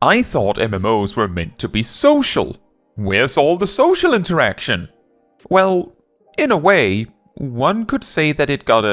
I thought MMOs were meant to be social. Where's all the social interaction? Well, in a way, one could say that it got,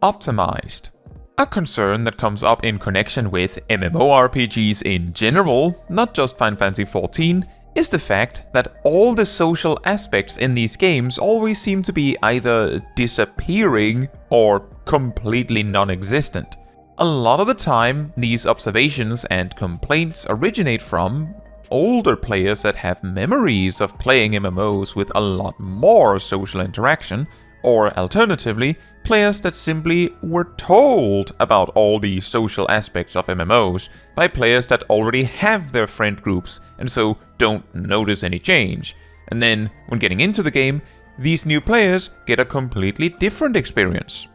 optimized. A concern that comes up in connection with MMORPGs in general, not just Final Fantasy XIV, is the fact that all the social aspects in these games always seem to be either disappearing or completely non-existent. A lot of the time, these observations and complaints originate from older players that have memories of playing MMOs with a lot more social interaction, or alternatively, players that simply were told about all the social aspects of MMOs by players that already have their friend groups and so don't notice any change. And then, when getting into the game, these new players get a completely different experience.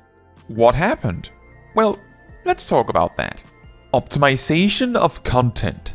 What happened? Well, let's talk about that. Optimization of content.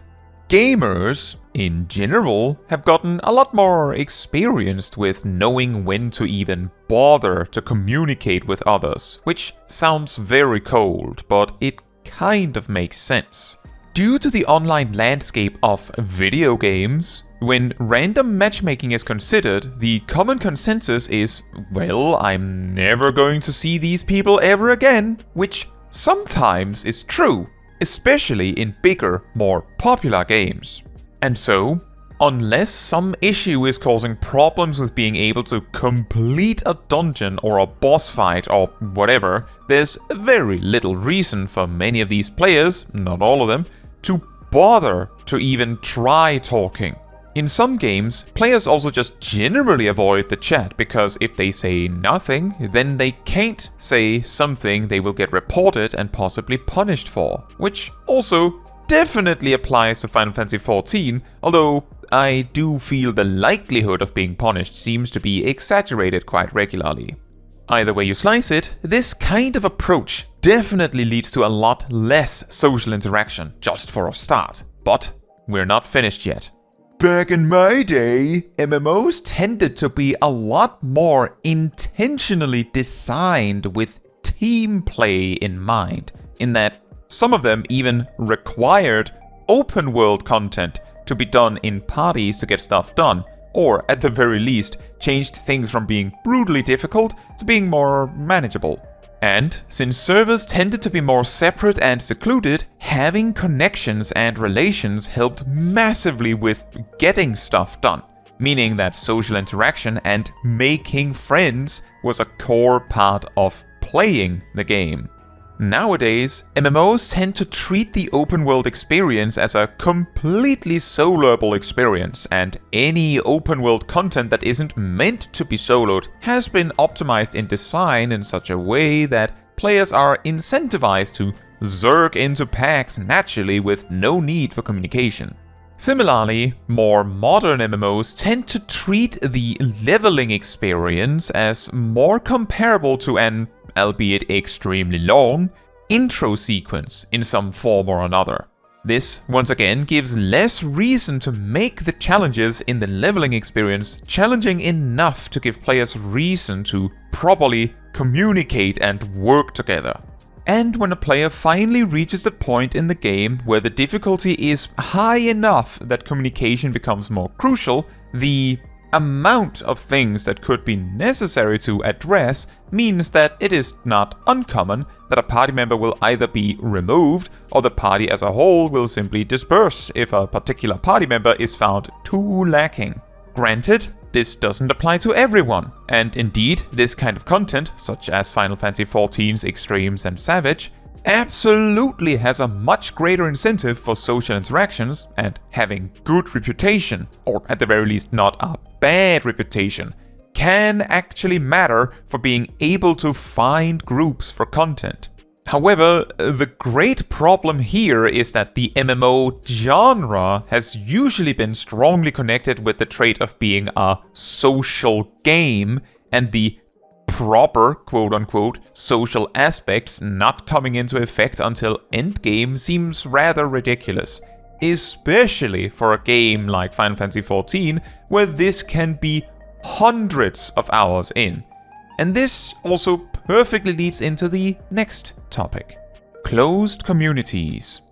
Gamers, in general, have gotten a lot more experienced with knowing when to even bother to communicate with others, which sounds very cold, but it kind of makes sense. Due to the online landscape of video games, when random matchmaking is considered, the common consensus is, well, I'm never going to see these people ever again, which sometimes is true, especially in bigger, more popular games. And so, unless some issue is causing problems with being able to complete a dungeon or a boss fight or whatever, there's very little reason for many of these players, not all of them, to bother to even try talking. In some games, players also just generally avoid the chat because if they say nothing, then they can't say something they will get reported and possibly punished for, which also definitely applies to Final Fantasy XIV, although I do feel the likelihood of being punished seems to be exaggerated quite regularly. Either way you slice it, this kind of approach definitely leads to a lot less social interaction, just for a start. But we're not finished yet. Back in my day, MMOs tended to be a lot more intentionally designed with team play in mind, in that some of them even required open world content to be done in parties to get stuff done, or at the very least changed things from being brutally difficult to being more manageable. And since servers tended to be more separate and secluded, having connections and relations helped massively with getting stuff done, meaning that social interaction and making friends was a core part of playing the game. Nowadays, MMOs tend to treat the open world experience as a completely soloable experience, and any open world content that isn't meant to be soloed has been optimized in design in such a way that players are incentivized to zerg into packs naturally with no need for communication. Similarly, more modern MMOs tend to treat the leveling experience as more comparable to an, albeit extremely long, intro sequence in some form or another. This, once again, gives less reason to make the challenges in the leveling experience challenging enough to give players reason to properly communicate and work together. And when a player finally reaches the point in the game where the difficulty is high enough that communication becomes more crucial, the amount of things that could be necessary to address means that it is not uncommon that a party member will either be removed or the party as a whole will simply disperse if a particular party member is found too lacking. Granted, this doesn't apply to everyone, and indeed, this kind of content, such as Final Fantasy XIV's Extremes and Savage, absolutely has a much greater incentive for social interactions and having good reputation, or at the very least not a bad reputation, can actually matter for being able to find groups for content. However, the great problem here is that the MMO genre has usually been strongly connected with the trait of being a social game, and the proper, quote-unquote, social aspects not coming into effect until endgame seems rather ridiculous, especially for a game like Final Fantasy XIV, where this can be hundreds of hours in. And this also perfectly leads into the next topic: closed communities.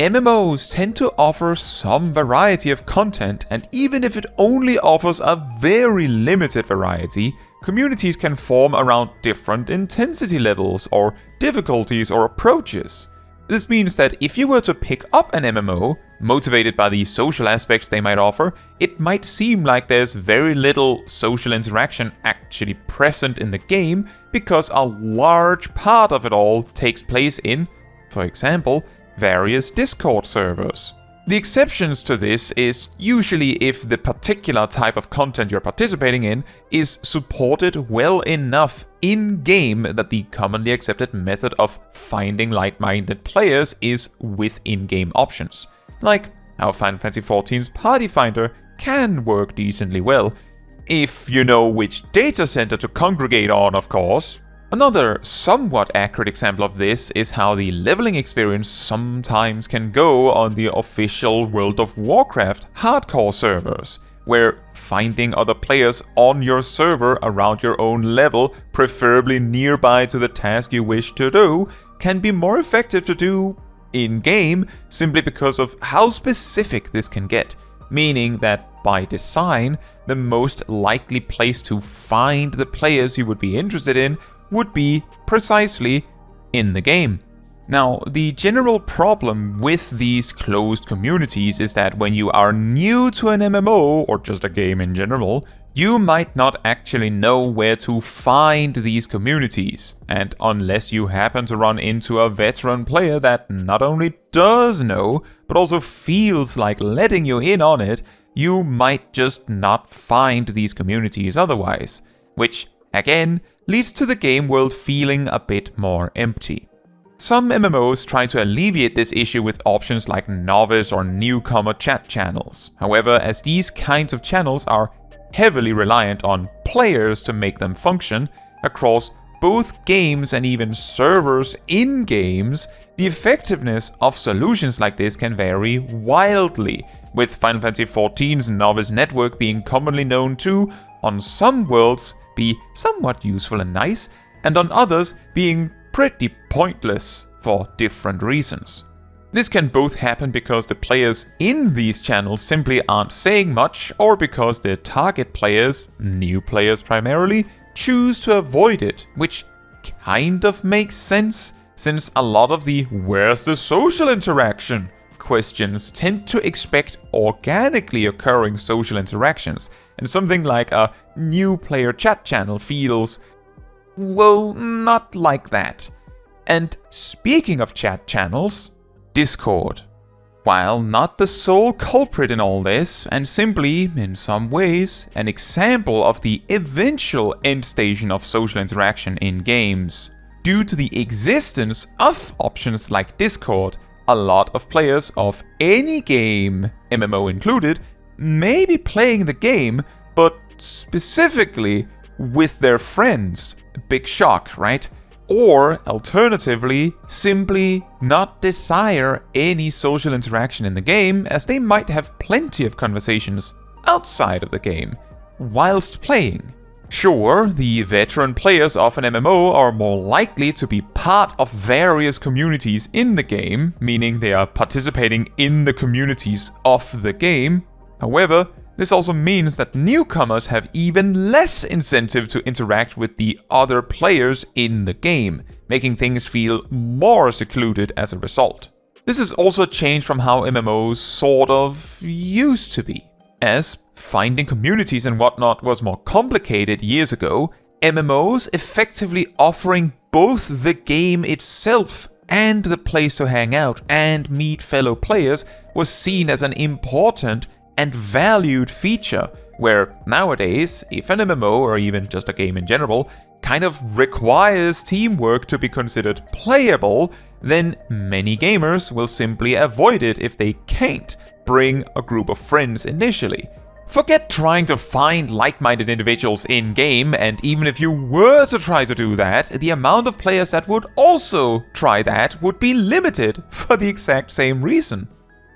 MMOs tend to offer some variety of content, and even if it only offers a very limited variety, communities can form around different intensity levels or difficulties or approaches. This means that if you were to pick up an MMO, motivated by the social aspects they might offer, it might seem like there's very little social interaction actually present in the game because a large part of it all takes place in, for example, various Discord servers. The exceptions to this is usually if the particular type of content you're participating in is supported well enough in-game that the commonly accepted method of finding like-minded players is with in-game options. Like how Final Fantasy XIV's Party Finder can work decently well, if you know which data center to congregate on, of course. Another somewhat accurate example of this is how the leveling experience sometimes can go on the official World of Warcraft hardcore servers, where finding other players on your server around your own level, preferably nearby to the task you wish to do, can be more effective to do in-game simply because of how specific this can get, meaning that by design, the most likely place to find the players you would be interested in would be precisely in the game. Now, the general problem with these closed communities is that when you are new to an MMO, or just a game in general, you might not actually know where to find these communities, and unless you happen to run into a veteran player that not only does know, but also feels like letting you in on it, you might just not find these communities otherwise, which, again, leads to the game world feeling a bit more empty. Some MMOs try to alleviate this issue with options like novice or newcomer chat channels. However, as these kinds of channels are heavily reliant on players to make them function across both games and even servers in games, the effectiveness of solutions like this can vary wildly, with Final Fantasy XIV's novice network being commonly known to, on some worlds, be somewhat useful and nice, and on others being pretty pointless for different reasons. This can both happen because the players in these channels simply aren't saying much, or because the target players, new players primarily, choose to avoid it, which kind of makes sense, since a lot of the "where's the social interaction?" questions tend to expect organically occurring social interactions, and something like a new player chat channel feels, well, not like that. And speaking of chat channels, Discord. While not the sole culprit in all this, and simply, in some ways, an example of the eventual end station of social interaction in games. Due to the existence of options like Discord, a lot of players of any game, MMO included, may be playing the game, but specifically with their friends. Big shock, right? Or, alternatively, simply not desire any social interaction in the game, as they might have plenty of conversations outside of the game, whilst playing. Sure, the veteran players of an MMO are more likely to be part of various communities in the game, meaning they are participating in the communities of the game. However, this also means that newcomers have even less incentive to interact with the other players in the game, making things feel more secluded as a result. This is also a change from how MMOs sort of used to be. As finding communities and whatnot was more complicated years ago, MMOs effectively offering both the game itself and the place to hang out and meet fellow players was seen as an important and valued feature, where nowadays, if an MMO or even just a game in general kind of requires teamwork to be considered playable, then many gamers will simply avoid it if they can't bring a group of friends initially. Forget trying to find like-minded individuals in-game, and even if you were to try to do that, the amount of players that would also try that would be limited for the exact same reason.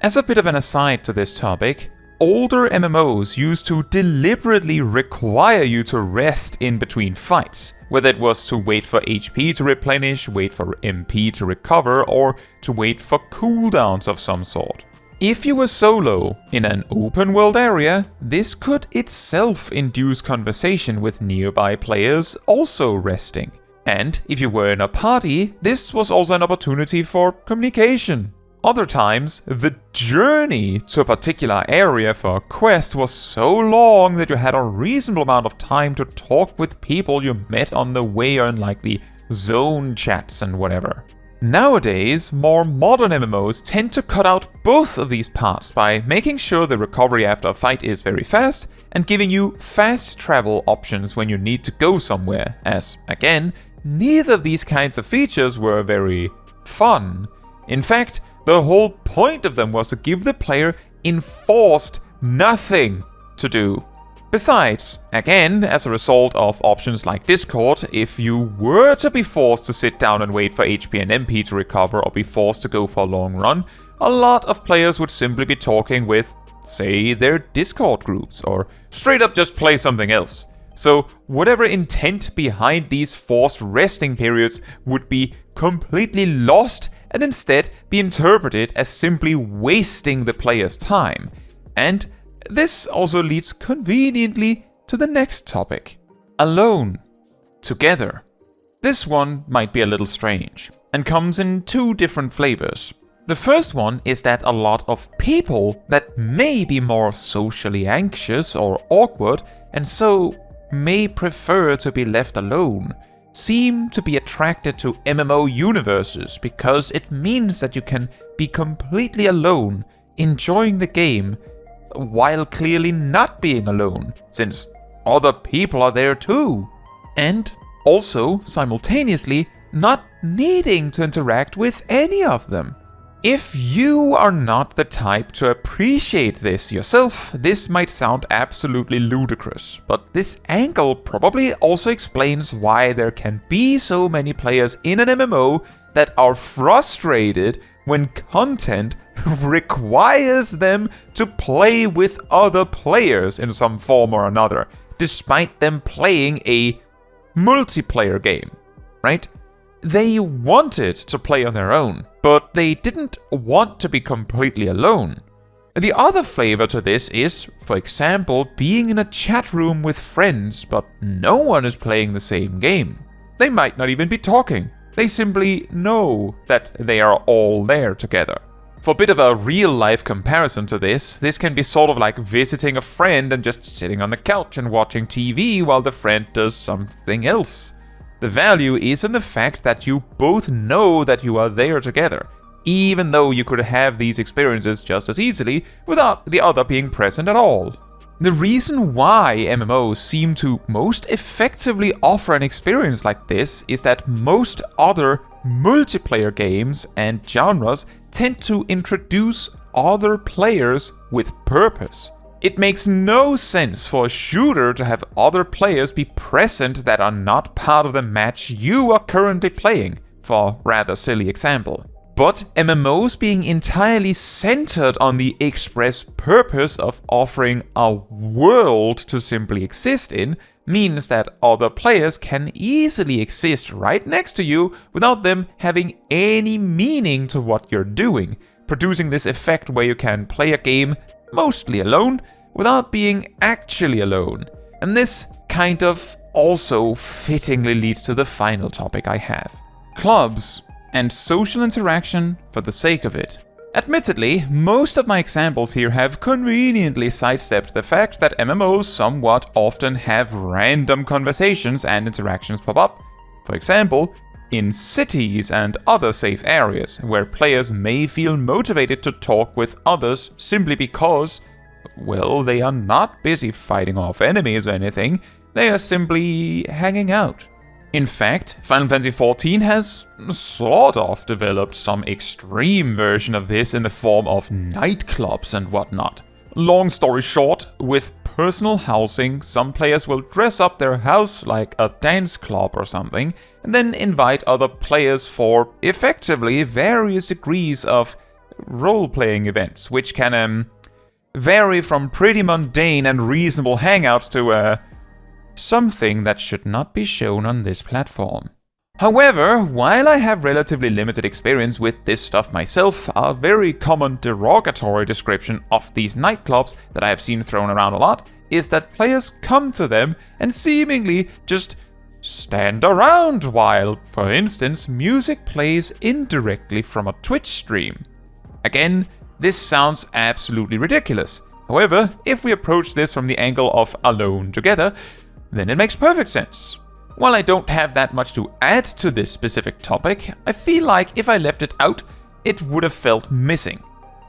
As a bit of an aside to this topic, older MMOs used to deliberately require you to rest in between fights, whether it was to wait for HP to replenish, wait for MP to recover, or to wait for cooldowns of some sort. If you were solo in an open world area, this could itself induce conversation with nearby players also resting. And if you were in a party, this was also an opportunity for communication. Other times, the journey to a particular area for a quest was so long that you had a reasonable amount of time to talk with people you met on the way or in like the zone chats and whatever. Nowadays, more modern MMOs tend to cut out both of these parts by making sure the recovery after a fight is very fast and giving you fast travel options when you need to go somewhere, as, again, neither of these kinds of features were very fun. In fact, the whole point of them was to give the player enforced nothing to do. Besides, again, as a result of options like Discord, if you were to be forced to sit down and wait for HP and MP to recover or be forced to go for a long run, a lot of players would simply be talking with, say, their Discord groups, or straight up just play something else. So whatever intent behind these forced resting periods would be completely lost and instead be interpreted as simply wasting the player's time. And this also leads conveniently to the next topic. Alone. Together. This one might be a little strange, and comes in two different flavors. The first one is that a lot of people that may be more socially anxious or awkward, and so may prefer to be left alone, seem to be attracted to MMO universes because it means that you can be completely alone, enjoying the game, while clearly not being alone, since other people are there too. And also, simultaneously, not needing to interact with any of them. If you are not the type to appreciate this yourself, this might sound absolutely ludicrous, but this angle probably also explains why there can be so many players in an MMO that are frustrated when content requires them to play with other players in some form or another, despite them playing a multiplayer game, right? They wanted to play on their own, but they didn't want to be completely alone. The other flavor to this is, for example, being in a chat room with friends, but no one is playing the same game. They might not even be talking. They simply know that they are all there together. For a bit of a real-life comparison to this can be sort of like visiting a friend and just sitting on the couch and watching TV while the friend does something else. The value is in the fact that you both know that you are there together, even though you could have these experiences just as easily without the other being present at all. The reason why MMOs seem to most effectively offer an experience like this is that most other multiplayer games and genres tend to introduce other players with purpose. It makes no sense for a shooter to have other players be present that are not part of the match you are currently playing, for a rather silly example. But MMOs being entirely centered on the express purpose of offering a world to simply exist in means that other players can easily exist right next to you without them having any meaning to what you're doing, producing this effect where you can play a game mostly alone without being actually alone. And this kind of also fittingly leads to the final topic I have. Clubs and social interaction for the sake of it. Admittedly, most of my examples here have conveniently sidestepped the fact that MMOs somewhat often have random conversations and interactions pop up. For example, in cities and other safe areas, where players may feel motivated to talk with others simply because, well, they are not busy fighting off enemies or anything, they are simply hanging out. In fact, Final Fantasy XIV has sort of developed some extreme version of this in the form of nightclubs and whatnot. Long story short, with personal housing, some players will dress up their house like a dance club or something, and then invite other players for effectively various degrees of role-playing events, which can vary from pretty mundane and reasonable hangouts to, something that should not be shown on this platform. However, while I have relatively limited experience with this stuff myself, a very common derogatory description of these nightclubs that I have seen thrown around a lot is that players come to them and seemingly just stand around while, for instance, music plays indirectly from a Twitch stream. Again, this sounds absolutely ridiculous. However, if we approach this from the angle of alone together, then it makes perfect sense. While I don't have that much to add to this specific topic, I feel like if I left it out, it would have felt missing.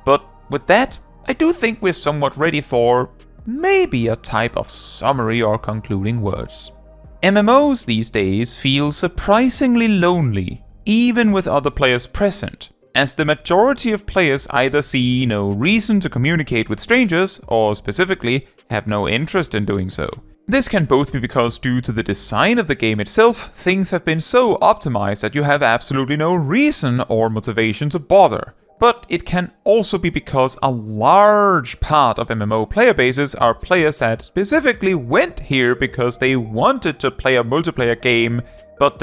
But with that, I do think we're somewhat ready for maybe a type of summary or concluding words. MMOs these days feel surprisingly lonely, even with other players present, as the majority of players either see no reason to communicate with strangers, or specifically, have no interest in doing so. This can both be because due to the design of the game itself, things have been so optimized that you have absolutely no reason or motivation to bother. But it can also be because a large part of MMO player bases are players that specifically went here because they wanted to play a multiplayer game, but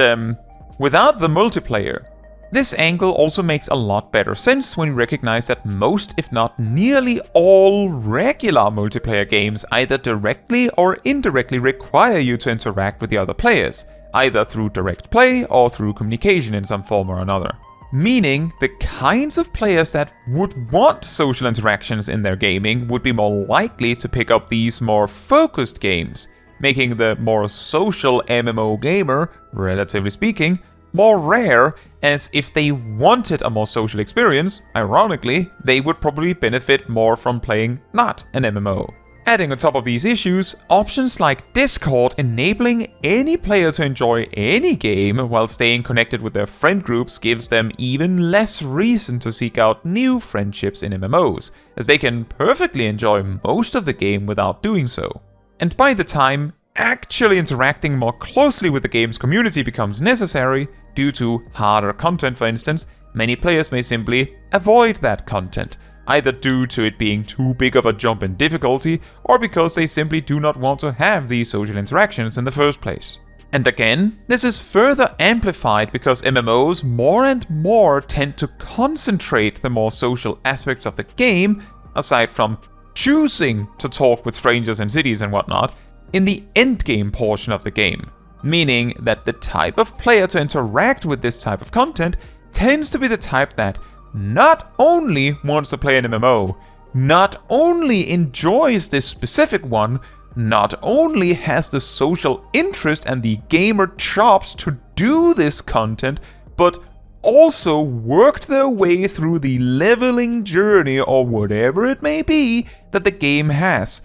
without the multiplayer. This angle also makes a lot better sense when you recognize that most, if not nearly all, regular multiplayer games either directly or indirectly require you to interact with the other players, either through direct play or through communication in some form or another. Meaning, the kinds of players that would want social interactions in their gaming would be more likely to pick up these more focused games, making the more social MMO gamer, relatively speaking, more rare, as if they wanted a more social experience, ironically, they would probably benefit more from playing not an MMO. Adding on top of these issues, options like Discord enabling any player to enjoy any game while staying connected with their friend groups gives them even less reason to seek out new friendships in MMOs, as they can perfectly enjoy most of the game without doing so. And by the time actually interacting more closely with the game's community becomes necessary, due to harder content for instance, many players may simply avoid that content, either due to it being too big of a jump in difficulty, or because they simply do not want to have these social interactions in the first place. And again, this is further amplified because MMOs more and more tend to concentrate the more social aspects of the game, aside from choosing to talk with strangers in cities and whatnot, in the endgame portion of the game. Meaning that the type of player to interact with this type of content tends to be the type that not only wants to play an MMO, not only enjoys this specific one, not only has the social interest and the gamer chops to do this content, but also worked their way through the leveling journey or whatever it may be that the game has,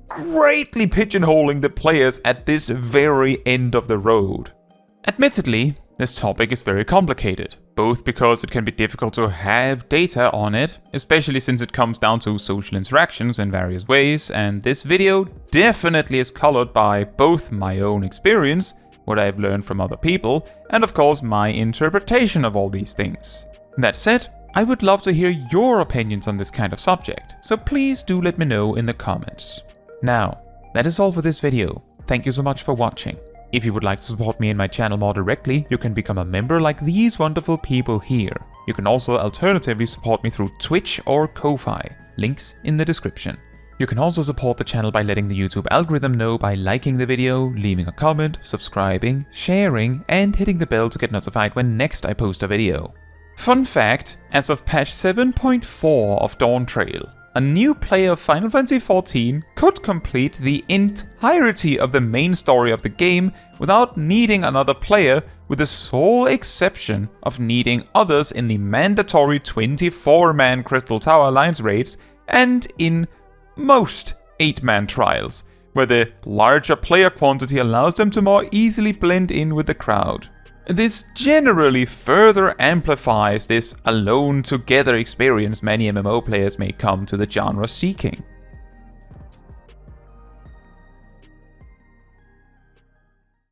greatly pigeonholing the players at this very end of the road. Admittedly, this topic is very complicated, both because it can be difficult to have data on it, especially since it comes down to social interactions in various ways, and this video definitely is colored by both my own experience, what I've learned from other people, and of course my interpretation of all these things. That said, I would love to hear your opinions on this kind of subject, so please do let me know in the comments. Now, that is all for this video. Thank you so much for watching. If you would like to support me and my channel more directly, you can become a member like these wonderful people here. You can also alternatively support me through Twitch or Ko-Fi, links in the description. You can also support the channel by letting the YouTube algorithm know by liking the video, leaving a comment, subscribing, sharing, and hitting the bell to get notified when next I post a video. Fun fact, as of patch 7.4 of Dawntrail, a new player of Final Fantasy XIV could complete the entirety of the main story of the game without needing another player, with the sole exception of needing others in the mandatory 24-man Crystal Tower Alliance raids and in most 8-man trials, where the larger player quantity allows them to more easily blend in with the crowd. This generally further amplifies this alone together experience many MMO players may come to the genre seeking.